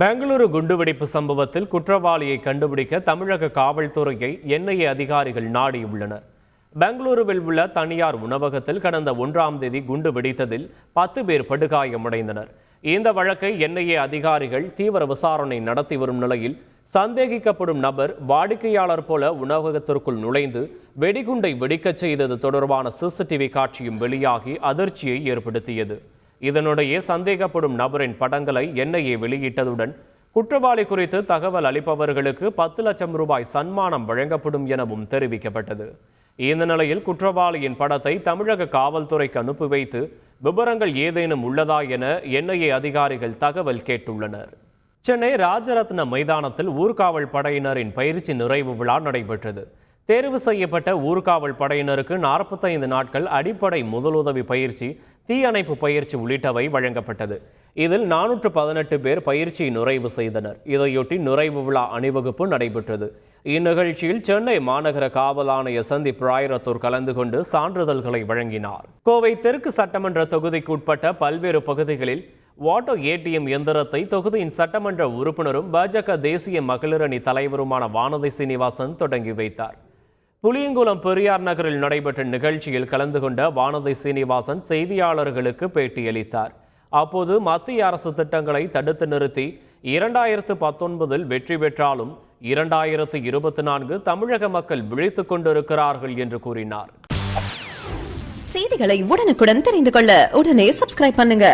பெங்களூரு குண்டுவெடிப்பு சம்பவத்தில் குற்றவாளியை கண்டுபிடிக்க தமிழக காவல்துறையை என்ஐஏ அதிகாரிகள் நாடியுள்ளனர். பெங்களூருவில் உள்ள தனியார் உணவகத்தில் கடந்த 1ஆம் தேதி குண்டு வெடித்ததில் 10 பேர் படுகாயமடைந்தனர். இந்த வழக்கை என்ஐஏ அதிகாரிகள் தீவிர விசாரணை நடத்தி வரும் நிலையில் சந்தேகிக்கப்படும் நபர் வாடிக்கையாளர் போல உணவகத்திற்குள் நுழைந்து வெடிகுண்டை வெடிக்கச் செய்தது தொடர்பான சிசிடிவி காட்சியும் வெளியாகி அதிர்ச்சியை ஏற்படுத்தியது. இதனுடைய சந்தேகப்படும் நபரின் படங்களை என்ஐஏ வெளியிட்டதுடன் குற்றவாளி குறித்து தகவல் அளிப்பவர்களுக்கு 10 லட்சம் ரூபாய் சன்மானம் வழங்கப்படும் எனவும் தெரிவிக்கப்பட்டது. இந்த நிலையில் குற்றவாளியின் படத்தை தமிழக காவல்துறைக்கு அனுப்பி வைத்து விவரங்கள் ஏதேனும் உள்ளதா என என்ஐஏ அதிகாரிகள் தகவல் கேட்டுள்ளனர். சென்னை ராஜரத்ன மைதானத்தில் ஊர்காவல் படையினரின் பயிற்சி நிறைவு விழா நடைபெற்றது. தேர்வு செய்யப்பட்ட ஊர்காவல் படையினருக்கு 45 நாட்கள் அடிப்படை முதலுதவி பயிற்சி, தீயணைப்பு பயிற்சி உள்ளிட்டவை வழங்கப்பட்டது. இதில் 418 பேர் பயிற்சியை நிறைவு செய்தனர். இதையொட்டி நிறைவு விழா அணிவகுப்பு நடைபெற்றது. இந்நிகழ்ச்சியில் சென்னை மாநகர காவல் ஆணையர் சந்தீப் ராயரத்தூர் கலந்து கொண்டு சான்றிதழ்களை வழங்கினார். கோவை தெற்கு சட்டமன்ற தொகுதிக்கு உட்பட்ட பல்வேறு பகுதிகளில் வாட்டோ ஏடிஎம் எந்திரத்தை தொகுதியின் சட்டமன்ற உறுப்பினரும் பாஜக தேசிய மகளிரணி தலைவருமான வானதி சீனிவாசன் தொடங்கி வைத்தார். புளியங்குளம் பெரியார் நகரில் நடைபெற்ற நிகழ்ச்சியில் கலந்து கொண்ட வானதி சீனிவாசன் செய்தியாளர்களுக்கு பேட்டியளித்தார். அப்போது மத்திய அரசு திட்டங்களை தடுத்து நிறுத்தி 2019 வெற்றி பெற்றாலும் 2024 தமிழக மக்கள் விழித்துக் கொண்டிருக்கிறார்கள் என்று கூறினார். செய்திகளை உடனுக்குடன் தெரிந்து கொள்ள உடனே சப்ஸ்கிரைப் பண்ணுங்க.